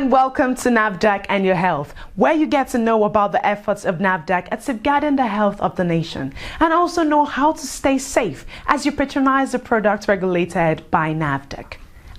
and welcome to NAFDAC and Your Health, where you get to know about the efforts of NAFDAC at safeguarding the health of the nation and also know how to stay safe as you patronize the products regulated by NAFDAC.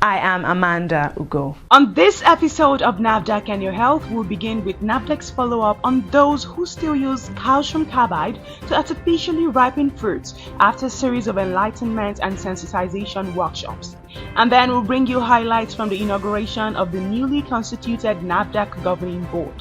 I am Amanda Ugo. On this episode of NAFDAC and Your Health, we'll begin with NAFDAC's follow-up on those who still use calcium carbide to artificially ripen fruits after a series of enlightenment and sensitization workshops. And then we'll bring you highlights from the inauguration of the newly constituted NAFDAC Governing Board.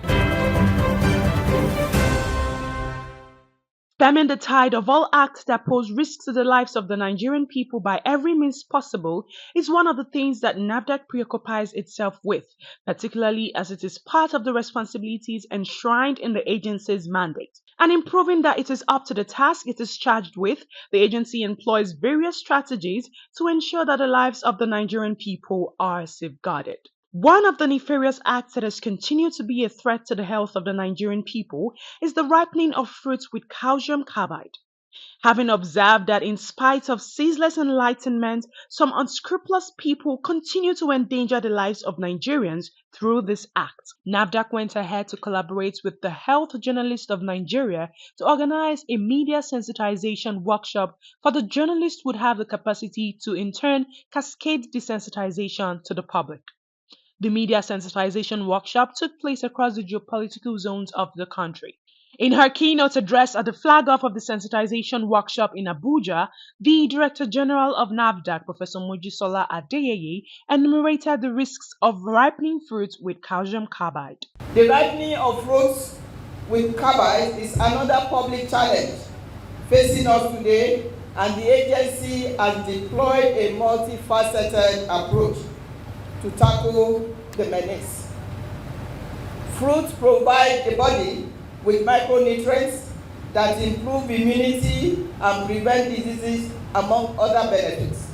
Stemming the tide of all acts that pose risks to the lives of the Nigerian people by every means possible is one of the things that NAFDAC preoccupies itself with, particularly as it is part of the responsibilities enshrined in the agency's mandate. And in proving that it is up to the task it is charged with, the agency employs various strategies to ensure that the lives of the Nigerian people are safeguarded. One of the nefarious acts that has continued to be a threat to the health of the Nigerian people is the ripening of fruits with calcium carbide. Having observed that in spite of ceaseless enlightenment, some unscrupulous people continue to endanger the lives of Nigerians through this act, NAFDAC went ahead to collaborate with the Health Journalists of Nigeria to organize a media sensitization workshop for the journalists would have the capacity to in turn cascade desensitization to the public. The media sensitization workshop took place across the geopolitical zones of the country. In her keynote address at the flag-off of the sensitization workshop in Abuja, the Director General of NAFDAC, Professor Mojisola Adeyeye, enumerated the risks of ripening fruits with calcium carbide. The ripening of fruits with carbide is another public challenge facing us today, and the agency has deployed a multifaceted approach to tackle the menace. Fruits provide the body with micronutrients that improve immunity and prevent diseases, among other benefits.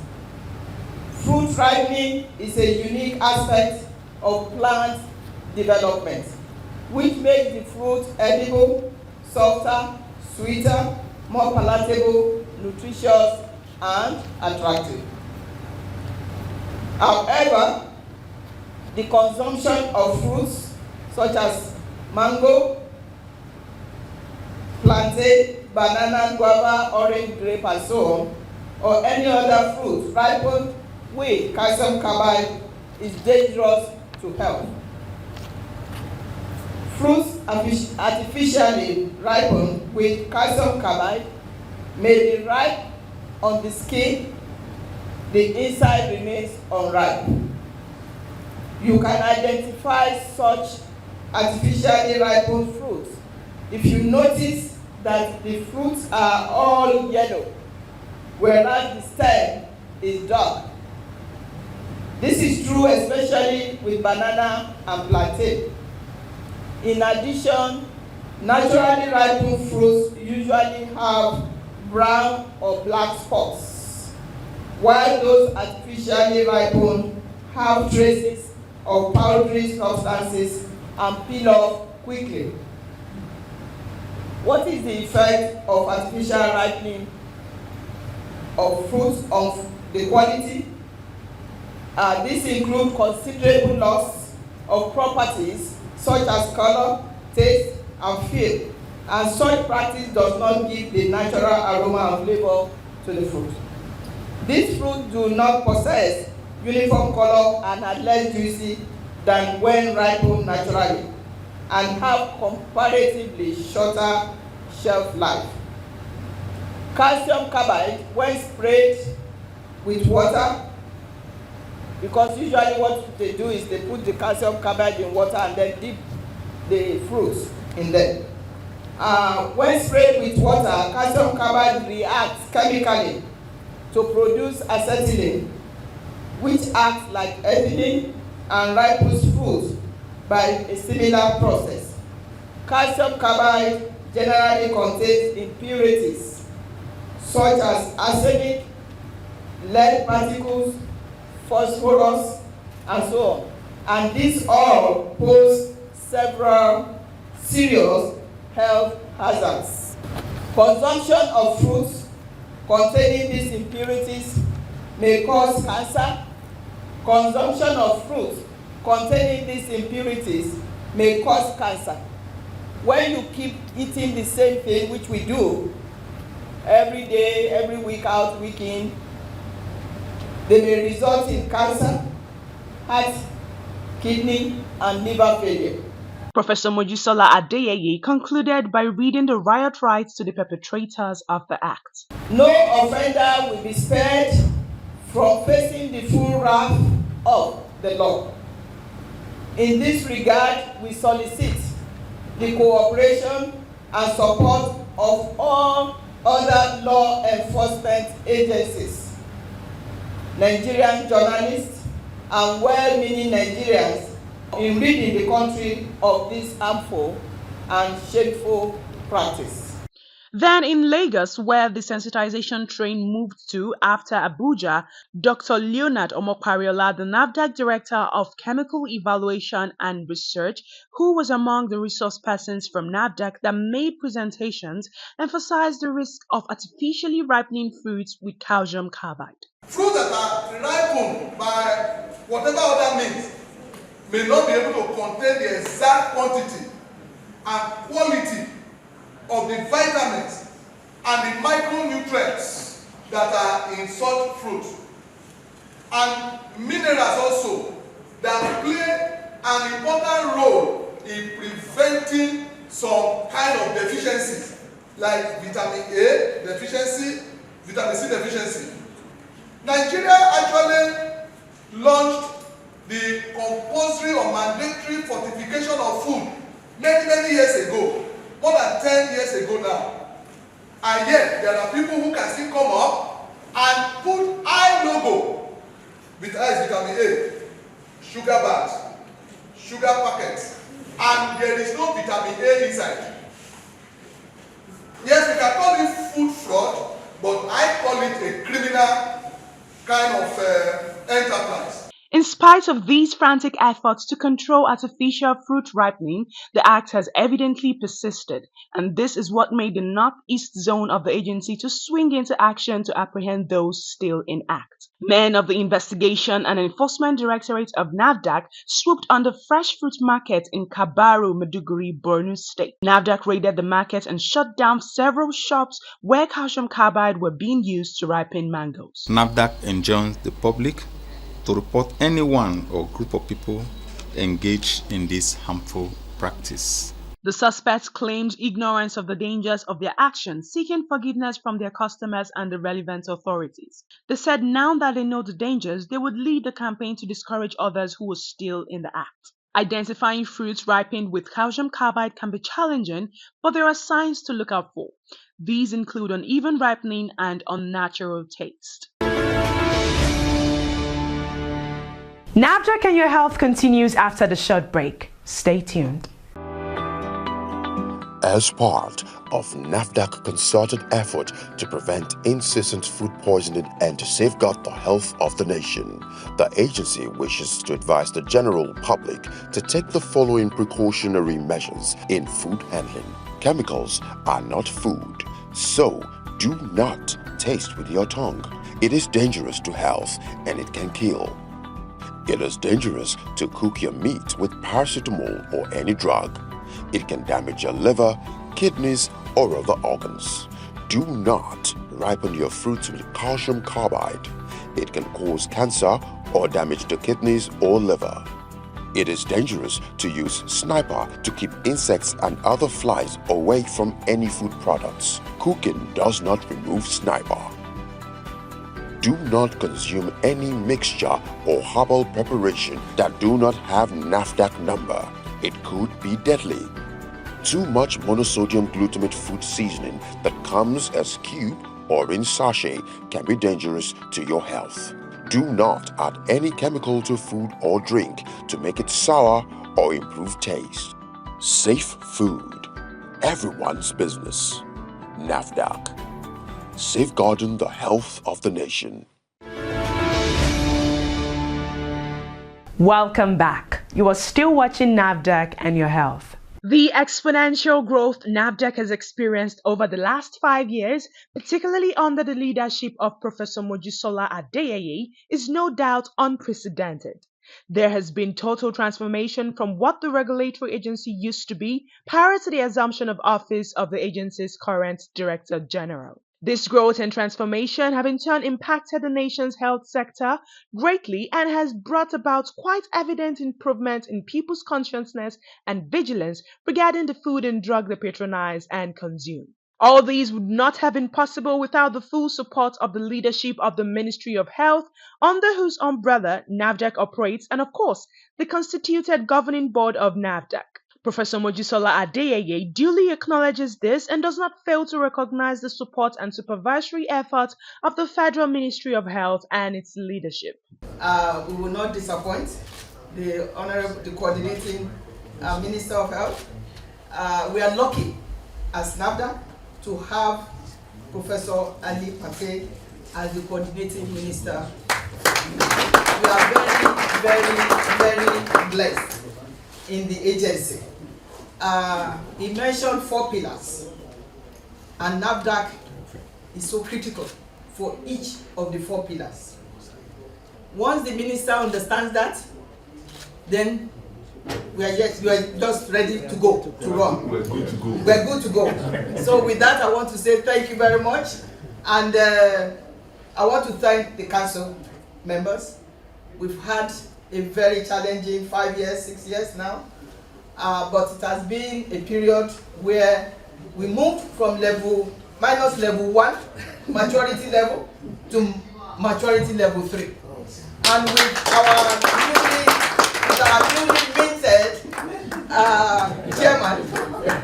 Fruit ripening is a unique aspect of plant development, which makes the fruit edible, softer, sweeter, more palatable, nutritious, and attractive. However, the consumption of fruits such as mango, plantain, banana, guava, orange, grape, and so on, or any other fruit ripened with calcium carbide is dangerous to health. Fruits artificially ripened with calcium carbide may be ripe on the skin, the inside remains unripe. You can identify such artificially ripened fruits if you notice that the fruits are all yellow, whereas the stem is dark. This is true especially with banana and plantain. In addition, naturally ripened fruits usually have brown or black spots, while those artificially ripened have traces of powdery substances and peel off quickly. What is the effect of artificial ripening of fruits on the quality? This includes considerable loss of properties such as color, taste, and feel, and such practice does not give the natural aroma and flavor to the fruit. These fruits do not possess uniform color and are less juicy than when ripened naturally, and have comparatively shorter shelf life. Calcium carbide, when sprayed with water, because usually what they do is they put the calcium carbide in water and then dip the fruits in them. When sprayed with water, calcium carbide reacts chemically to produce acetylene, which acts like ethylene and ripens fruit by a similar process. Calcium carbide generally contains impurities such as arsenic, lead particles, phosphorus, and so on. And these all pose several serious health hazards. Consumption of fruits containing these impurities may cause cancer. Consumption of fruits containing these impurities may cause cancer. When you keep eating the same thing, which we do every day, every week out, week in, they may result in cancer, heart, kidney, and liver failure. Professor Mojisola Adeyeye concluded by reading the riot rights to the perpetrators of the act. No offender will be spared from facing the full wrath of the law. In this regard, we solicit the cooperation and support of all other law enforcement agencies, Nigerian journalists, and well-meaning Nigerians in ridding the country of this harmful and shameful practice. Then in Lagos, where the sensitization train moved to after Abuja, Dr. Leonard Omopariola, the NAFDAC Director of Chemical Evaluation and Research, who was among the resource persons from NAFDAC that made presentations, emphasized the risk of artificially ripening fruits with calcium carbide. Fruits that are ripened by whatever other means may not be able to contain the exact quantity and quality of the vitamins and the micronutrients that are in such fruit, and minerals also that play an important role in preventing some kind of deficiencies like vitamin A deficiency, vitamin C deficiency. Nigeria actually launched the compulsory or mandatory fortification of food many years ago, more than 10 years ago now. And yet, there are people who can still come up and put I logo with I vitamin A, sugar bars, sugar packets, and there is no vitamin A inside. Yes, we can call it food fraud, but I call it a criminal kind of enterprise. In spite of these frantic efforts to control artificial fruit ripening, the act has evidently persisted, and this is what made the northeast zone of the agency to swing into action to apprehend those still in act. Men of the Investigation and Enforcement Directorate of NAFDAC swooped on the fresh fruit market in Kabaru, Maiduguri, Borno State. NAFDAC raided the market and shut down several shops where calcium carbide were being used to ripen mangoes. NAFDAC enjoins the public to report anyone or group of people engaged in this harmful practice. The suspects claimed ignorance of the dangers of their actions, seeking forgiveness from their customers and the relevant authorities. They said now that they know the dangers, they would lead the campaign to discourage others who were still in the act. Identifying fruits ripened with calcium carbide can be challenging, but there are signs to look out for. These include uneven ripening and unnatural taste. NAFDAC and Your Health continues after the short break. Stay tuned. As part of NAFDAC concerted effort to prevent incessant food poisoning and to safeguard the health of the nation, the agency wishes to advise the general public to take the following precautionary measures in food handling. Chemicals are not food, so do not taste with your tongue. It is dangerous to health and it can kill. It is dangerous to cook your meat with paracetamol or any drug. It can damage your liver, kidneys, or other organs. Do not ripen your fruits with calcium carbide. It can cause cancer or damage the kidneys or liver. It is dangerous to use sniper to keep insects and other flies away from any food products. Cooking does not remove sniper. Do not consume any mixture or herbal preparation that do not have NAFDAC number. It could be deadly. Too much monosodium glutamate food seasoning that comes as cube or in sachet can be dangerous to your health. Do not add any chemical to food or drink to make it sour or improve taste. Safe food. Everyone's business. NAFDAC. Safeguarding the health of the nation. Welcome back. You are still watching NAFDAC and Your Health. The exponential growth NAFDAC has experienced over the last 5 years, particularly under the leadership of Professor Mojisola Adeyeye, is no doubt unprecedented. There has been total transformation from what the regulatory agency used to be prior to the assumption of office of the agency's current Director General. This growth and transformation have in turn impacted the nation's health sector greatly and has brought about quite evident improvement in people's consciousness and vigilance regarding the food and drug they patronize and consume. All these would not have been possible without the full support of the leadership of the Ministry of Health, under whose umbrella NAFDAC operates, and of course, the constituted governing board of NAFDAC. Professor Mojisola Adeyeye duly acknowledges this and does not fail to recognize the support and supervisory efforts of the Federal Ministry of Health and its leadership. We will not disappoint the coordinating Minister of Health. We are lucky as NAFDAC to have Professor Ali Pate as the coordinating minister. We are very blessed in the agency. He mentioned 4 pillars, and NAFDAC is so critical for each of the 4 pillars. Once the minister understands that, then we are just ready to go, to run. We're good to go. We're good to go. So with that, I want to say thank you very much. And I want to thank the council members. We've had a very challenging 5 years, 6 years now. But it has been a period where we moved from minus level 1, maturity level, to maturity level 3. And with our newly minted chairman,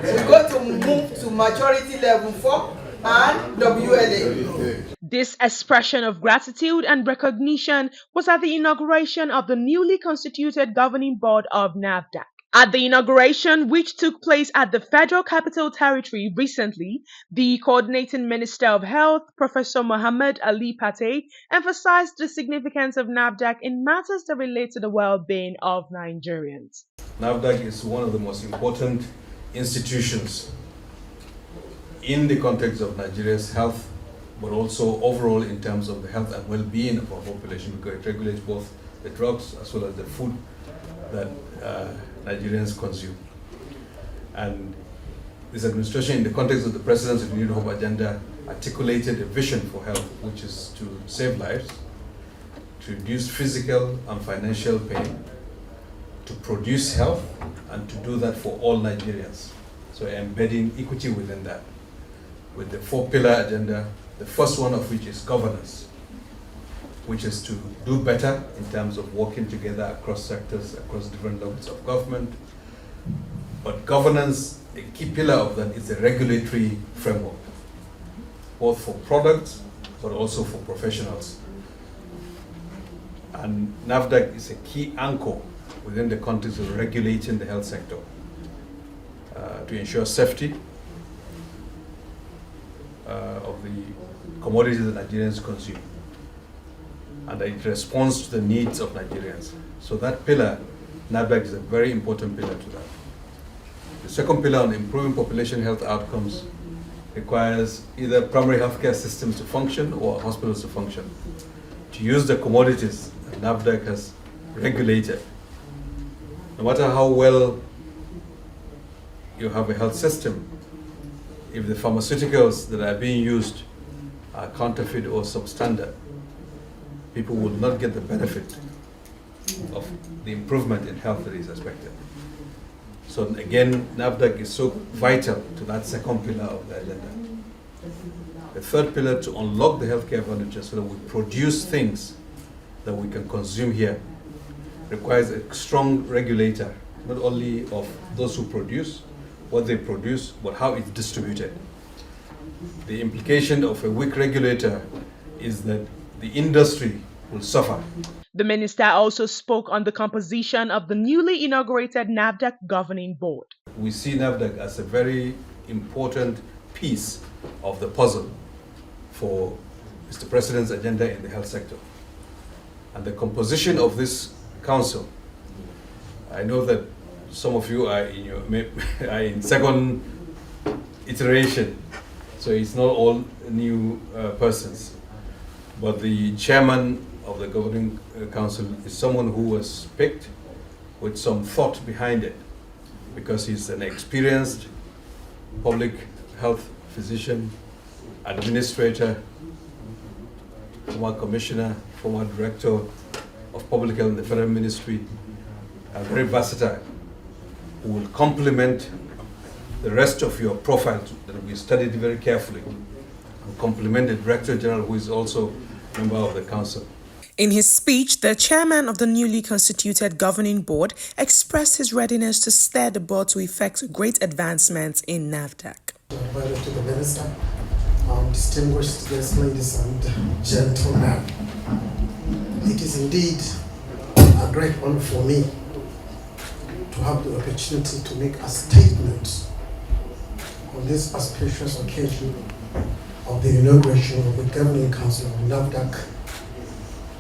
we're going to move to maturity level 4 and WLA. This expression of gratitude and recognition was at the inauguration of the newly constituted governing board of NAFDAC. At the inauguration, which took place at the Federal Capital Territory recently, the Coordinating Minister of Health, Professor Muhammad Ali Pate, emphasized the significance of NAFDAC in matters that relate to the well-being of Nigerians. NAFDAC is one of the most important institutions in the context of Nigeria's health, but also overall in terms of the health and well-being of our population, because it regulates both the drugs as well as the food that Nigerians consume. And this administration, in the context of the President's Renewed Hope agenda, articulated a vision for health, which is to save lives, to reduce physical and financial pain, to produce health, and to do that for all Nigerians. So embedding equity within that, with the 4-pillar agenda, the first one of which is governance, which is to do better in terms of working together across sectors, across different levels of government. But governance, a key pillar of that is a regulatory framework, both for products, but also for professionals. And NAFDAC is a key anchor within the context of regulating the health sector to ensure safety of the commodities that Nigerians consume, and it responds to the needs of Nigerians. So that pillar, NAFDAC, is a very important pillar to that. The second pillar on improving population health outcomes requires either primary healthcare systems to function or hospitals to function. To use the commodities that NAFDAC has regulated, no matter how well you have a health system, if the pharmaceuticals that are being used are counterfeit or substandard, people will not get the benefit of the improvement in health that is expected. So again, NAFDAC is so vital to that second pillar of the agenda. The third pillar, to unlock the healthcare advantages so that we produce things that we can consume here, requires a strong regulator, not only of those who produce, what they produce, but how it's distributed. The implication of a weak regulator is that the industry will suffer. The minister also spoke on the composition of the newly inaugurated NAFDAC governing board. We see NAFDAC as a very important piece of the puzzle for Mr. President's agenda in the health sector. And the composition of this council, I know that some of you are in second iteration, so it's not all new persons. But the chairman of the governing council is someone who was picked with some thought behind it, because he's an experienced public health physician, administrator, former commissioner, former director of public health in the federal ministry, very versatile, who will complement the rest of your profile that will be studied very carefully, and complement the Director General, who is also a member of the council. In his speech, the chairman of the newly constituted governing board expressed his readiness to steer the board to effect great advancements in NAFDAC. Invited to the minister, distinguished guests, ladies and gentlemen. It is indeed a great honor for me to have the opportunity to make a statement on this auspicious occasion of the inauguration of the Governing Council of NAFDAC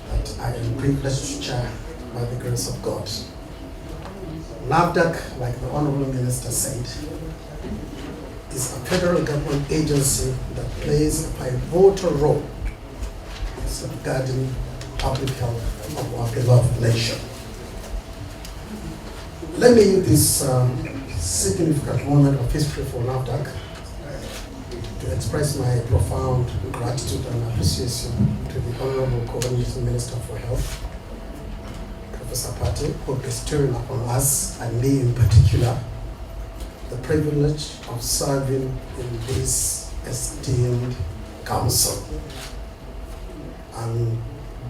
that I am privileged to chair by the grace of God. NAFDAC, like the Honorable Minister said, is a federal government agency that plays a pivotal role in safeguarding public health of our beloved nation. Let me use this significant moment of history for NAFDAC to express my profound gratitude and appreciation to the Honorable Coordinating Minister for Health, Professor Pate, for bestowing upon us, and me in particular, the privilege of serving in this esteemed council. I'm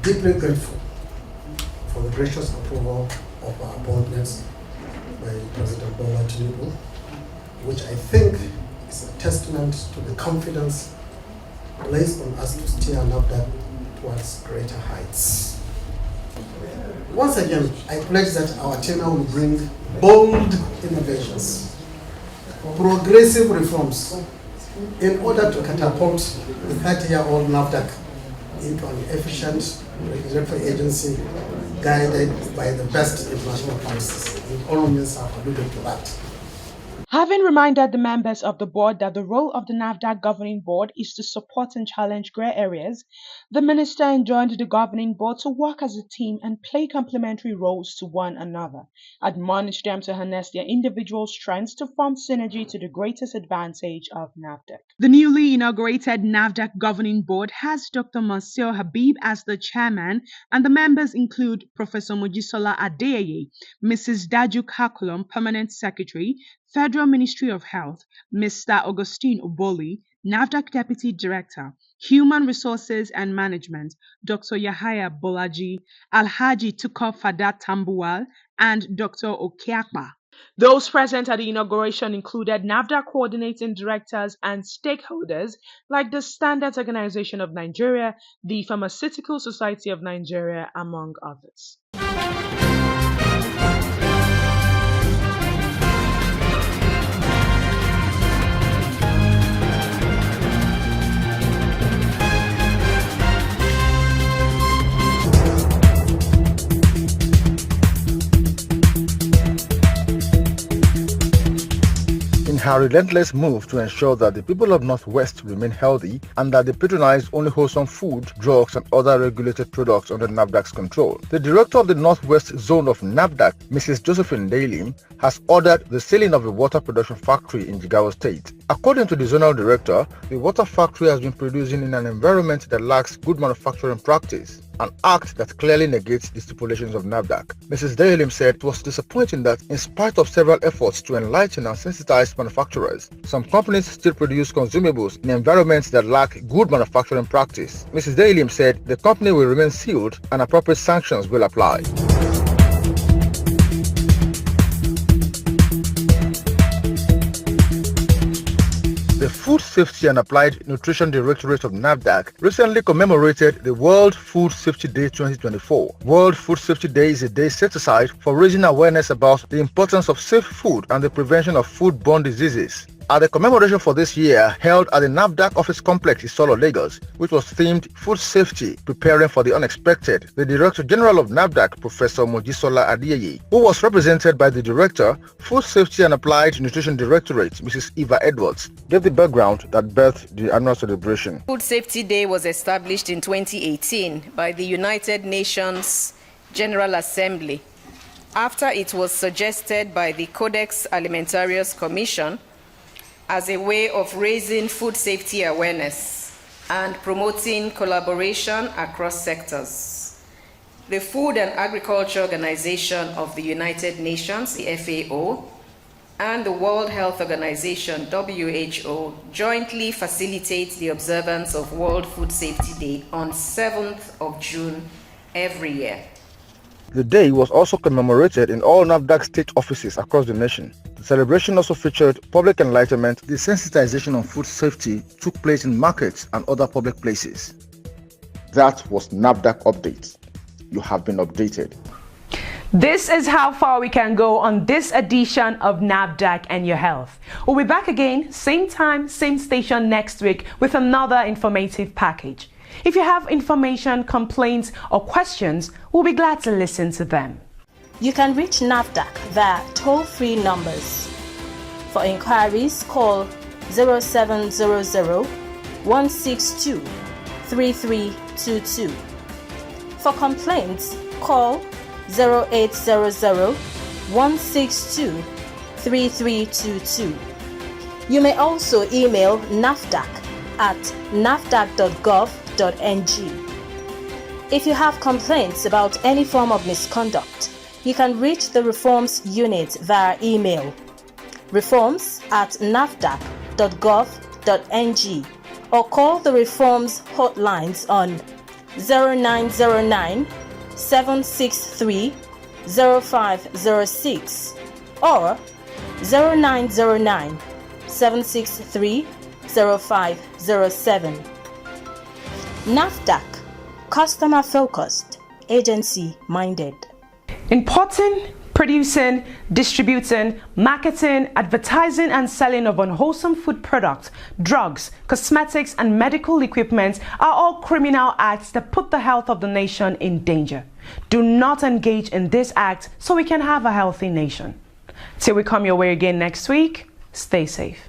deeply grateful for the gracious approval of our appointments by President Bola Tinubu, which I think is a testament to the confidence placed on us to steer NAFDAC towards greater heights. Once again, I pledge that our tenure will bring bold innovations, progressive reforms in order to catapult the 30-year-old NAFDAC into an efficient regulatory agency guided by the best international practices. And all means have alluded to that. Having reminded the members of the board that the role of the NAFDAC governing board is to support and challenge grey areas, the minister enjoined the governing board to work as a team and play complementary roles to one another, admonished them to harness their individual strengths to form synergy to the greatest advantage of NAFDAC. The newly inaugurated NAFDAC governing board has Dr. Monsieur Habib as the chairman, and the members include Professor Mojisola Adeyeye, Mrs. Daju Kakulum, permanent secretary, Federal Ministry of Health, Mr. Augustine Oboli, NAFDAC Deputy Director, Human Resources and Management, Dr. Yahaya Bolaji, Alhaji Tuko Fadat Tambuwal, and Dr. Okeakpa. Those present at the inauguration included NAFDAC coordinating directors and stakeholders like the Standards Organization of Nigeria, the Pharmaceutical Society of Nigeria, among others. In her relentless move to ensure that the people of Northwest remain healthy and that they patronize only wholesome food, drugs, and other regulated products under NAFDAC's control, the director of the Northwest Zone of NAFDAC, Mrs. Josephine Daly, has ordered the sealing of a water production factory in Jigawa State. According to the zonal director, the water factory has been producing in an environment that lacks good manufacturing practice, an act that clearly negates the stipulations of NAFDAC. Mrs. Daly said it was disappointing that, in spite of several efforts to enlighten and sensitize manufacturers, some companies still produce consumables in environments that lack good manufacturing practice. Mrs. Daly said the company will remain sealed and appropriate sanctions will apply. The Food Safety and Applied Nutrition Directorate of NAFDAC recently commemorated the World Food Safety Day 2024. World Food Safety Day is a day set aside for raising awareness about the importance of safe food and the prevention of foodborne diseases. At the commemoration for this year, held at the NAFDAC office complex in Solo, Lagos, which was themed Food Safety, Preparing for the Unexpected, the Director General of NAFDAC, Professor Mojisola Adeyeye, who was represented by the Director, Food Safety and Applied Nutrition Directorate, Mrs. Eva Edwards, gave the background that birthed the annual celebration. Food Safety Day was established in 2018 by the United Nations General Assembly after it was suggested by the Codex Alimentarius Commission as a way of raising food safety awareness and promoting collaboration across sectors. The Food and Agriculture Organization of the United Nations, the FAO, and the World Health Organization, WHO, jointly facilitate the observance of World Food Safety Day on 7th of June every year. The day was also commemorated in all NAFDAC state offices across the nation. The celebration also featured public enlightenment. The sensitization on food safety took place in markets and other public places. That was NAFDAC Update. You have been updated. This is how far we can go on this edition of NAFDAC and Your Health. We'll be back again, same time, same station next week with another informative package. If you have information, complaints, or questions, we'll be glad to listen to them. You can reach NAFDAC via toll-free numbers. For inquiries, call 0700-162-3322. For complaints, call 0800-162-3322. You may also email nafdac@nafdac.gov.ng. If you have complaints about any form of misconduct, you can reach the Reforms Unit via email, reforms@nafdac.gov.ng, or call the Reforms hotlines on 0909 763 0506 or 0909 763 0507. NAFDAC, customer focused, agency minded. Importing, producing, distributing, marketing, advertising and selling of unwholesome food products, drugs, cosmetics and medical equipment are all criminal acts that put the health of the nation in danger. Do not engage in this act so we can have a healthy nation. Till we come your way again next week, stay safe.